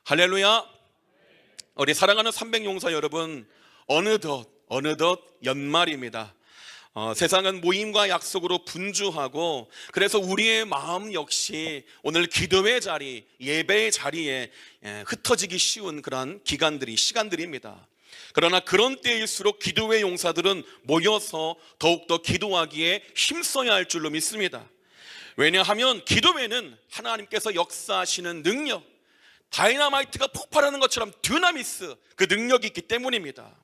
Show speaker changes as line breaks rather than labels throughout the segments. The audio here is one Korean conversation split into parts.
할렐루야. 우리 사랑하는 300용사 여러분, 어느덧 연말입니다. 세상은 모임과 약속으로 분주하고, 그래서 우리의 마음 역시 오늘 기도의 자리, 예배의 자리에 흩어지기 쉬운 그런 시간들입니다. 그러나 그런 때일수록 기도의 용사들은 모여서 더욱더 기도하기에 힘써야 할 줄로 믿습니다. 왜냐하면 기도에는 하나님께서 역사하시는 능력, 다이너마이트가 폭발하는 것처럼 드나미스, 그 능력이 있기 때문입니다.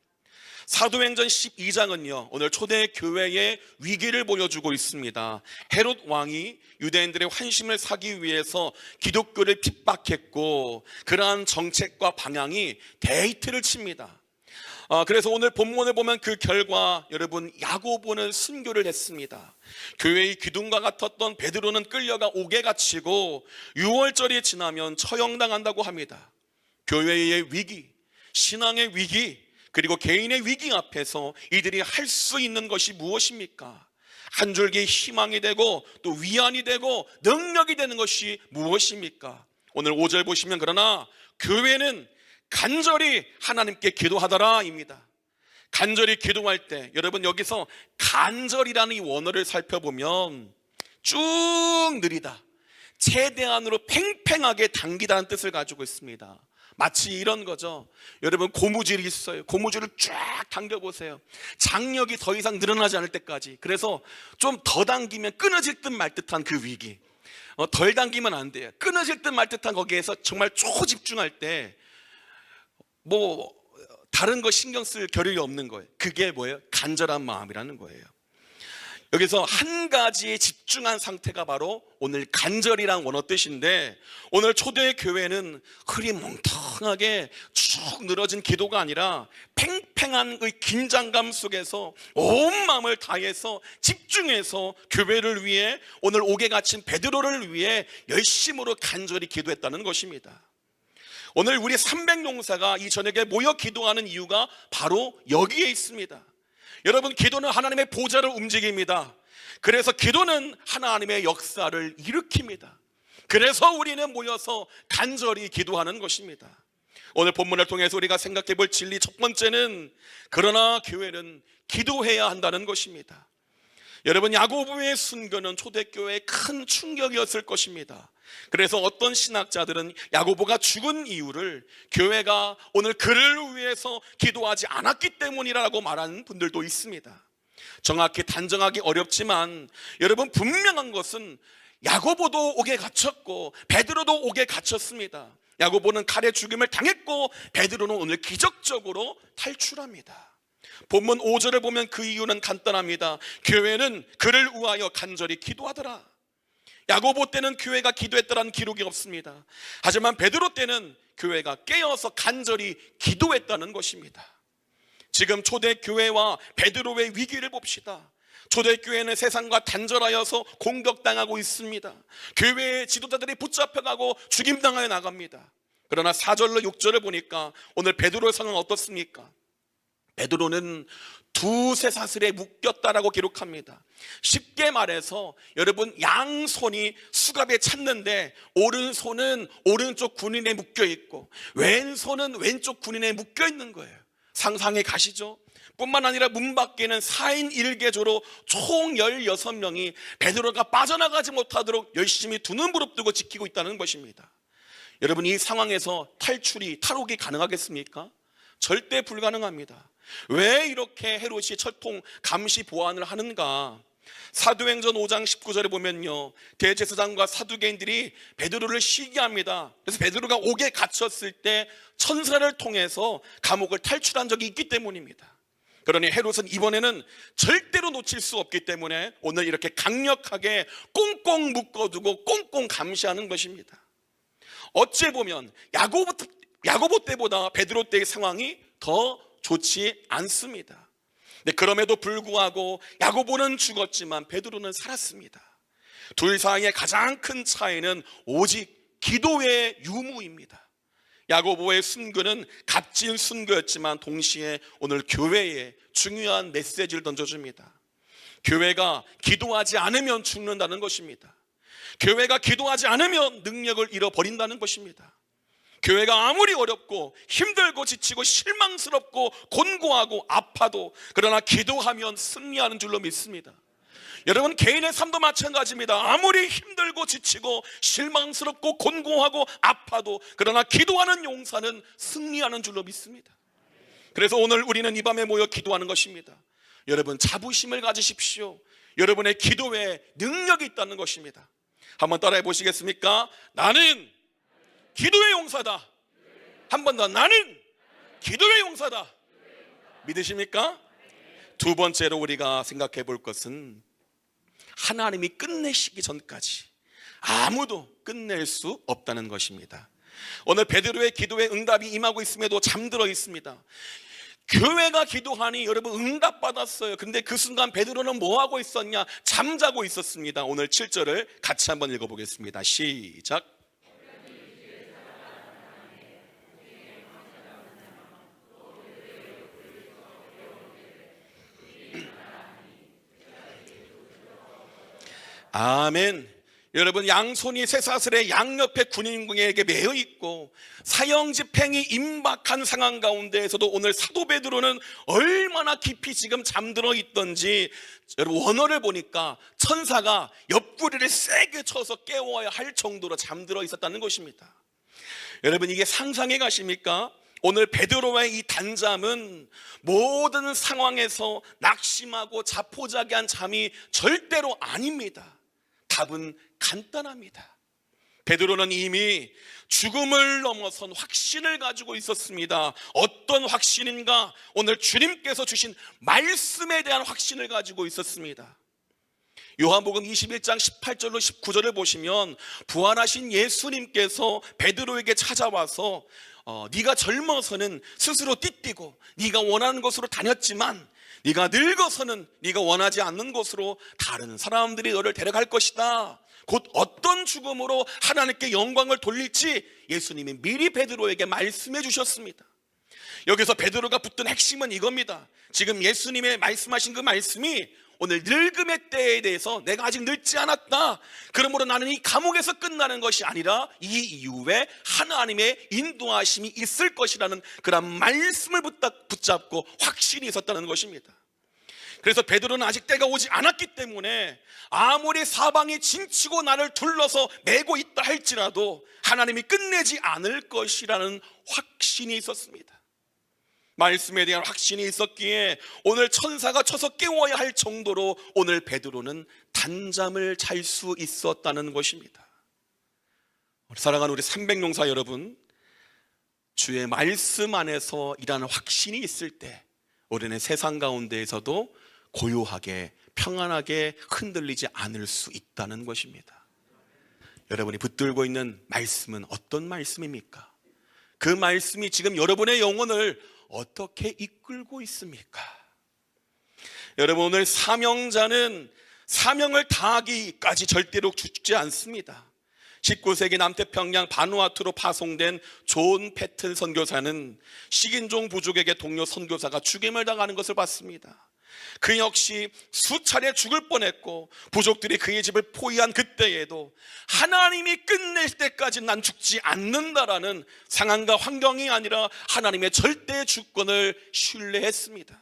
사도행전 12장은요 오늘 초대교회의 위기를 보여주고 있습니다. 헤롯 왕이 유대인들의 환심을 사기 위해서 기독교를 핍박했고, 그러한 정책과 방향이 데이트를 칩니다. 그래서 오늘 본문을 보면 그 결과 여러분, 야고보는 순교를 했습니다. 교회의 기둥과 같았던 베드로는 끌려가 옥에 갇히고 6월절이 지나면 처형당한다고 합니다. 교회의 위기, 신앙의 위기, 그리고 개인의 위기 앞에서 이들이 할 수 있는 것이 무엇입니까? 한 줄기 희망이 되고 또 위안이 되고 능력이 되는 것이 무엇입니까? 오늘 5절 보시면, 그러나 교회는 간절히 하나님께 기도하더라 입니다. 간절히 기도할 때, 여러분 여기서 간절이라는 이 원어를 살펴보면 쭉 느리다, 최대한으로 팽팽하게 당기다는 뜻을 가지고 있습니다. 마치 이런 거죠. 여러분 고무줄이 있어요. 고무줄을 쫙 당겨보세요. 장력이 더 이상 늘어나지 않을 때까지. 그래서 좀 더 당기면 끊어질 듯 말 듯한 그 위기, 덜 당기면 안 돼요. 끊어질 듯 말 듯한 거기에서 정말 초집중할 때 다른 거 신경 쓸 겨를이 없는 거예요. 그게 뭐예요? 간절한 마음이라는 거예요. 여기서 한 가지에 집중한 상태가 바로 오늘 간절이란 원어 뜻인데, 오늘 초대교회는 흐리멍텅하게 쭉 늘어진 기도가 아니라 팽팽한 그 긴장감 속에서 온 마음을 다해서 집중해서 교회를 위해, 오늘 옥에 갇힌 베드로를 위해 열심으로 간절히 기도했다는 것입니다. 오늘 우리 300용사가 이 저녁에 모여 기도하는 이유가 바로 여기에 있습니다. 여러분, 기도는 하나님의 보좌를 움직입니다. 그래서 기도는 하나님의 역사를 일으킵니다. 그래서 우리는 모여서 간절히 기도하는 것입니다. 오늘 본문을 통해서 우리가 생각해 볼 진리 첫 번째는, 그러나 교회는 기도해야 한다는 것입니다. 여러분, 야고보의 순교는 초대교회의 큰 충격이었을 것입니다. 그래서 어떤 신학자들은 야고보가 죽은 이유를 교회가 오늘 그를 위해서 기도하지 않았기 때문이라고 말하는 분들도 있습니다. 정확히 단정하기 어렵지만 여러분, 분명한 것은 야고보도 옥에 갇혔고 베드로도 옥에 갇혔습니다. 야고보는 칼에 죽임을 당했고 베드로는 오늘 기적적으로 탈출합니다. 본문 5절을 보면 그 이유는 간단합니다. 교회는 그를 위하여 간절히 기도하더라. 야고보 때는 교회가 기도했다는 기록이 없습니다. 하지만 베드로 때는 교회가 깨어서 간절히 기도했다는 것입니다. 지금 초대교회와 베드로의 위기를 봅시다. 초대교회는 세상과 단절하여서 공격당하고 있습니다. 교회의 지도자들이 붙잡혀가고 죽임당하여 나갑니다. 그러나 4절로 6절을 보니까 오늘 베드로의 상황은 어떻습니까? 베드로는 두세 사슬에 묶였다라고 기록합니다. 쉽게 말해서 여러분, 양손이 수갑에 찼는데 오른손은 오른쪽 군인에 묶여 있고 왼손은 왼쪽 군인에 묶여 있는 거예요. 상상해 가시죠? 뿐만 아니라 문 밖에는 4인 1개조로 총 16명이 베드로가 빠져나가지 못하도록 열심히 두 눈 부릅뜨고 지키고 있다는 것입니다. 여러분, 이 상황에서 탈옥이 가능하겠습니까? 절대 불가능합니다. 왜 이렇게 헤롯이 철통 감시 보안을 하는가? 사도행전 5장 19절에 보면요, 대제사장과 사두개인들이 베드로를 시기합니다. 그래서 베드로가 옥에 갇혔을 때 천사를 통해서 감옥을 탈출한 적이 있기 때문입니다. 그러니 헤롯은 이번에는 절대로 놓칠 수 없기 때문에 오늘 이렇게 강력하게 꽁꽁 묶어두고 꽁꽁 감시하는 것입니다. 어찌 보면 야고보 때보다 베드로 때의 상황이 더 좋지 않습니다. 근데 그럼에도 불구하고 야고보는 죽었지만 베드로는 살았습니다. 둘 사이의 가장 큰 차이는 오직 기도의 유무입니다. 야고보의 순교는 값진 순교였지만 동시에 오늘 교회에 중요한 메시지를 던져줍니다. 교회가 기도하지 않으면 죽는다는 것입니다. 교회가 기도하지 않으면 능력을 잃어버린다는 것입니다. 교회가 아무리 어렵고 힘들고 지치고 실망스럽고 곤고하고 아파도 그러나 기도하면 승리하는 줄로 믿습니다. 여러분, 개인의 삶도 마찬가지입니다. 아무리 힘들고 지치고 실망스럽고 곤고하고 아파도 그러나 기도하는 용사는 승리하는 줄로 믿습니다. 그래서 오늘 우리는 이 밤에 모여 기도하는 것입니다. 여러분, 자부심을 가지십시오. 여러분의 기도에 능력이 있다는 것입니다. 한번 따라해 보시겠습니까? 나는 기도의 용사다. 한 번 더, 나는 기도의 용사다. 믿으십니까? 두 번째로 우리가 생각해 볼 것은 하나님이 끝내시기 전까지 아무도 끝낼 수 없다는 것입니다. 오늘 베드로의 기도에 응답이 임하고 있음에도 잠들어 있습니다. 교회가 기도하니 여러분 응답받았어요. 근데 그 순간 베드로는 뭐 하고 있었냐? 잠자고 있었습니다. 오늘 7절을 같이 한번 읽어보겠습니다. 시작. 아멘. 여러분, 양손이 쇠사슬에 양옆에 군인에게 매여 있고 사형 집행이 임박한 상황 가운데에서도 오늘 사도 베드로는 얼마나 깊이 지금 잠들어 있던지, 여러분 원어를 보니까 천사가 옆구리를 세게 쳐서 깨워야 할 정도로 잠들어 있었다는 것입니다. 여러분, 이게 상상해 가십니까? 오늘 베드로의 이 단잠은 모든 상황에서 낙심하고 자포자기한 잠이 절대로 아닙니다. 답은 간단합니다. 베드로는 이미 죽음을 넘어선 확신을 가지고 있었습니다. 어떤 확신인가? 오늘 주님께서 주신 말씀에 대한 확신을 가지고 있었습니다. 요한복음 21장 18절로 19절을 보시면 부활하신 예수님께서 베드로에게 찾아와서 네가 젊어서는 스스로 띠띠고 네가 원하는 곳으로 다녔지만 네가 늙어서는 네가 원하지 않는 곳으로 다른 사람들이 너를 데려갈 것이다. 곧 어떤 죽음으로 하나님께 영광을 돌릴지 예수님이 미리 베드로에게 말씀해 주셨습니다. 여기서 베드로가 붙든 핵심은 이겁니다. 지금 예수님의 말씀하신 그 말씀이 오늘 늙음의 때에 대해서 내가 아직 늙지 않았다, 그러므로 나는 이 감옥에서 끝나는 것이 아니라 이 이후에 하나님의 인도하심이 있을 것이라는 그런 말씀을 붙잡고 확신이 있었다는 것입니다. 그래서 베드로는 아직 때가 오지 않았기 때문에 아무리 사방이 진치고 나를 둘러서 매고 있다 할지라도 하나님이 끝내지 않을 것이라는 확신이 있었습니다. 말씀에 대한 확신이 있었기에 오늘 천사가 쳐서 깨워야 할 정도로 오늘 베드로는 단잠을 잘 수 있었다는 것입니다. 사랑하는 우리 300용사 여러분, 주의 말씀 안에서 일하는 확신이 있을 때 우리는 세상 가운데에서도 고요하게 평안하게 흔들리지 않을 수 있다는 것입니다. 여러분이 붙들고 있는 말씀은 어떤 말씀입니까? 그 말씀이 지금 여러분의 영혼을 어떻게 이끌고 있습니까? 여러분, 오늘 사명자는 사명을 다하기까지 절대로 죽지 않습니다. 19세기 남태평양 바누아투로 파송된 존 패튼 선교사는 식인종 부족에게 동료 선교사가 죽임을 당하는 것을 봤습니다. 그 역시 수차례 죽을 뻔했고 부족들이 그의 집을 포위한 그때에도 하나님이 끝낼 때까지 난 죽지 않는다라는 상황과 환경이 아니라 하나님의 절대 주권을 신뢰했습니다.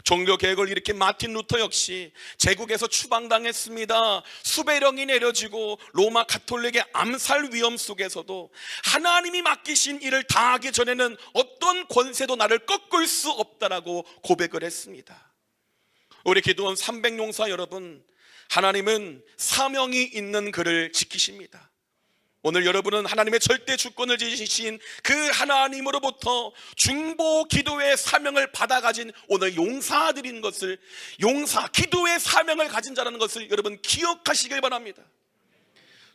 종교개혁을 일으킨 마틴 루터 역시 제국에서 추방당했습니다. 수배령이 내려지고 로마 가톨릭의 암살 위험 속에서도 하나님이 맡기신 일을 다하기 전에는 어떤 권세도 나를 꺾을 수 없다라고 고백을 했습니다. 우리 기도원 300용사 여러분, 하나님은 사명이 있는 그를 지키십니다. 오늘 여러분은 하나님의 절대 주권을 지니신 그 하나님으로부터 중보 기도의 사명을 받아 가진 오늘 용사들인 것을, 용사 기도의 사명을 가진 자라는 것을 여러분 기억하시길 바랍니다.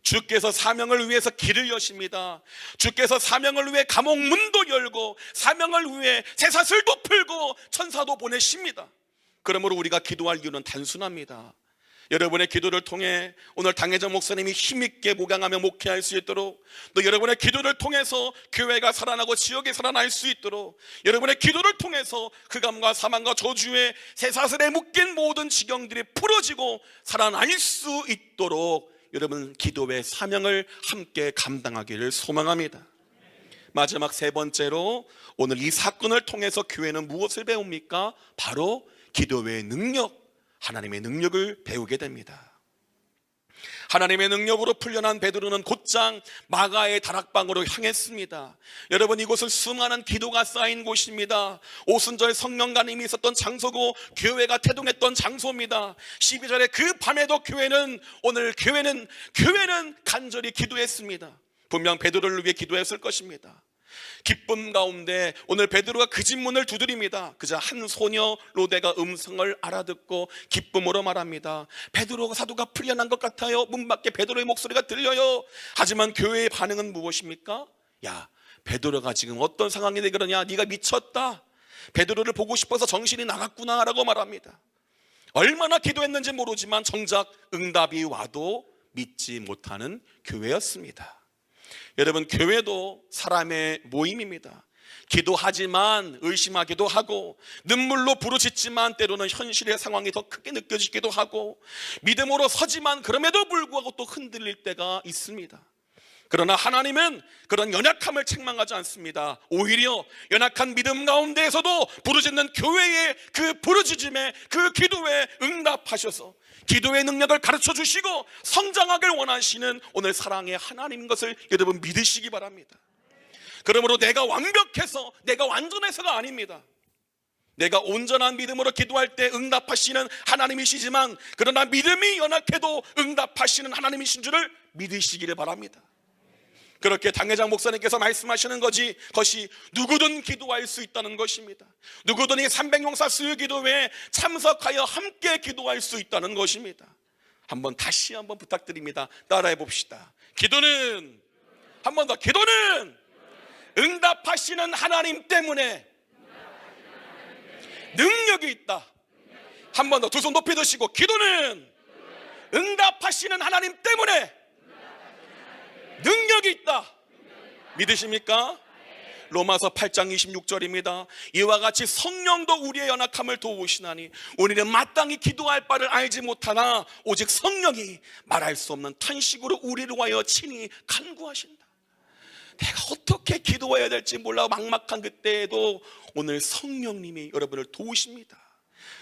주께서 사명을 위해서 길을 여십니다. 주께서 사명을 위해 감옥 문도 열고 사명을 위해 쇠사슬도 풀고 천사도 보내십니다. 그러므로 우리가 기도할 이유는 단순합니다. 여러분의 기도를 통해 오늘 당회장 목사님이 힘있게 목양하며 목회할 수 있도록, 또 여러분의 기도를 통해서 교회가 살아나고 지역이 살아날 수 있도록, 여러분의 기도를 통해서 흑암과 사망과 저주의 쇠사슬에 묶인 모든 지경들이 풀어지고 살아날 수 있도록 여러분 기도의 사명을 함께 감당하기를 소망합니다. 마지막 세 번째로 오늘 이 사건을 통해서 교회는 무엇을 배웁니까? 바로 기도의 능력, 하나님의 능력을 배우게 됩니다. 하나님의 능력으로 풀려난 베드로는 곧장 마가의 다락방으로 향했습니다. 여러분, 이곳은 수많은 기도가 쌓인 곳입니다. 오순절 성령가님이 있었던 장소고 교회가 태동했던 장소입니다. 12절에 그 밤에도 교회는 간절히 기도했습니다. 분명 베드로를 위해 기도했을 것입니다. 기쁨 가운데 오늘 베드로가 그 집 문을 두드립니다. 그저 한 소녀 로데가 음성을 알아듣고 기쁨으로 말합니다. 베드로가 사도가 풀려난 것 같아요. 문 밖에 베드로의 목소리가 들려요. 하지만 교회의 반응은 무엇입니까? 야, 베드로가 지금 어떤 상황인데 그러냐? 네가 미쳤다. 베드로를 보고 싶어서 정신이 나갔구나 라고 말합니다. 얼마나 기도했는지 모르지만 정작 응답이 와도 믿지 못하는 교회였습니다. 여러분, 교회도 사람의 모임입니다. 기도하지만 의심하기도 하고, 눈물로 부르짖지만 때로는 현실의 상황이 더 크게 느껴지기도 하고, 믿음으로 서지만 그럼에도 불구하고 또 흔들릴 때가 있습니다. 그러나 하나님은 그런 연약함을 책망하지 않습니다. 오히려 연약한 믿음 가운데에서도 부르짖는 교회의 그 부르짖음에, 그 기도에 응답하셔서 기도의 능력을 가르쳐 주시고 성장하길 원하시는 오늘 사랑의 하나님인 것을 여러분 믿으시기 바랍니다. 그러므로 내가 완벽해서, 내가 완전해서가 아닙니다. 내가 온전한 믿음으로 기도할 때 응답하시는 하나님이시지만, 그러나 믿음이 연약해도 응답하시는 하나님이신 줄을 믿으시기를 바랍니다. 그렇게 당회장 목사님께서 말씀하시는 것이 누구든 기도할 수 있다는 것입니다. 누구든 이 300용사 수요기도회에 참석하여 함께 기도할 수 있다는 것입니다. 다시 한번 부탁드립니다. 따라해 봅시다. 기도는, 한 번 더, 기도는 응답하시는 하나님 때문에 능력이 있다. 한 번 더, 두 손 높이 드시고, 기도는 응답하시는 하나님 때문에 능력이 있다. 믿으십니까? 로마서 8장 26절입니다. 이와 같이 성령도 우리의 연약함을 도우시나니 우리는 마땅히 기도할 바를 알지 못하나 오직 성령이 말할 수 없는 탄식으로 우리를 위하여 친히 간구하신다. 내가 어떻게 기도해야 될지 몰라 막막한 그때에도 오늘 성령님이 여러분을 도우십니다.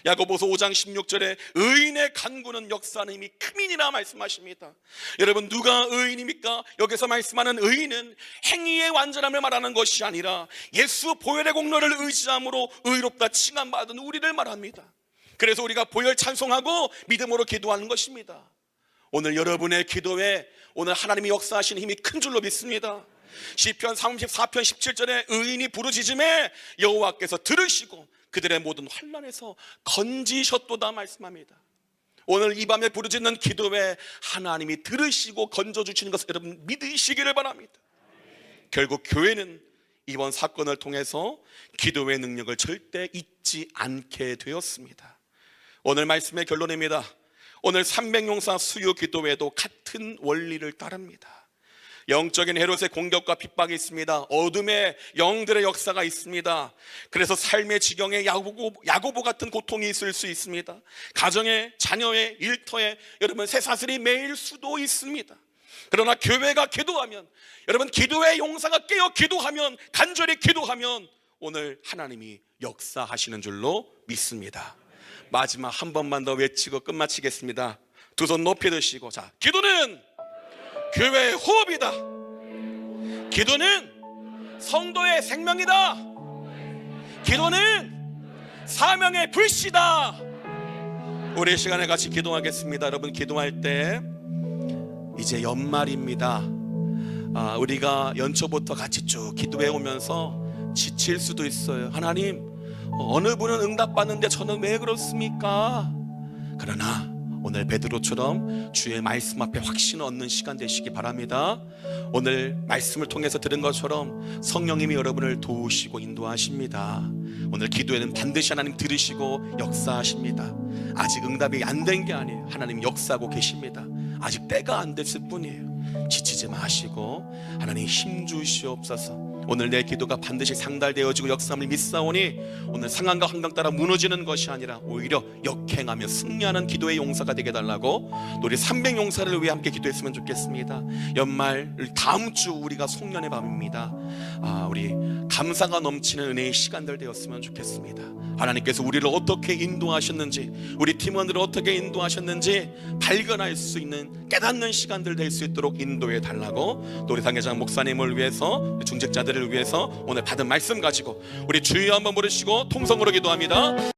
야고보서 5장 16절에 의인의 간구는 역사하는 힘이 크민이라 말씀하십니다. 여러분, 누가 의인입니까? 여기서 말씀하는 의인은 행위의 완전함을 말하는 것이 아니라 예수 보혈의 공로를 의지함으로 의롭다 칭함받은 우리를 말합니다. 그래서 우리가 보혈 찬송하고 믿음으로 기도하는 것입니다. 오늘 여러분의 기도에 오늘 하나님이 역사하시는 힘이 큰 줄로 믿습니다. 시편 34편 17절에 의인이 부르짖음에 여호와께서 들으시고 그들의 모든 환난에서 건지셨도다 말씀합니다. 오늘 이 밤에 부르짖는 기도에 하나님이 들으시고 건져주시는 것을 여러분 믿으시기를 바랍니다. 결국 교회는 이번 사건을 통해서 기도의 능력을 절대 잊지 않게 되었습니다. 오늘 말씀의 결론입니다. 오늘 300용사 수요 기도회도 같은 원리를 따릅니다. 영적인 헤롯의 공격과 핍박이 있습니다. 어둠의 영들의 역사가 있습니다. 그래서 삶의 지경에 야고보 같은 고통이 있을 수 있습니다. 가정에, 자녀의, 일터에 여러분 새사슬이 매일 수도 있습니다. 그러나 교회가 기도하면, 여러분 기도의 용사가 깨어 기도하면, 간절히 기도하면 오늘 하나님이 역사하시는 줄로 믿습니다. 마지막 한 번만 더 외치고 끝마치겠습니다. 두 손 높이 드시고, 자, 기도는 교회의 호흡이다. 기도는 성도의 생명이다. 기도는 사명의 불씨다. 우리 시간에 같이 기도하겠습니다. 여러분, 기도할 때 이제 연말입니다. 우리가 연초부터 같이 쭉 기도해 오면서 지칠 수도 있어요. 하나님, 어느 분은 응답받는데 저는 왜 그렇습니까? 그러나 오늘 베드로처럼 주의 말씀 앞에 확신을 얻는 시간 되시기 바랍니다. 오늘 말씀을 통해서 들은 것처럼 성령님이 여러분을 도우시고 인도하십니다. 오늘 기도에는 반드시 하나님 들으시고 역사하십니다. 아직 응답이 안 된 게 아니에요. 하나님 역사하고 계십니다. 아직 때가 안 됐을 뿐이에요. 지치지 마시고 하나님 힘 주시옵소서. 오늘 내 기도가 반드시 상달되어지고 역사함을 믿사오니 오늘 상황과 환경 따라 무너지는 것이 아니라 오히려 역행하며 승리하는 기도의 용사가 되게 달라고 우리 300 용사를 위해 함께 기도했으면 좋겠습니다. 연말 다음 주 우리가 송년의 밤입니다. 우리 감사가 넘치는 은혜의 시간들 되었으면 좋겠습니다. 하나님께서 우리를 어떻게 인도하셨는지, 우리 팀원들을 어떻게 인도하셨는지 발견할 수 있는 깨닫는 시간들 될 수 있도록 인도해 달라고 또 우리 상회장 목사님을 위해서, 중직자들을 위해서 오늘 받은 말씀 가지고 우리 주여 한번 부르시고 통성으로 기도합니다.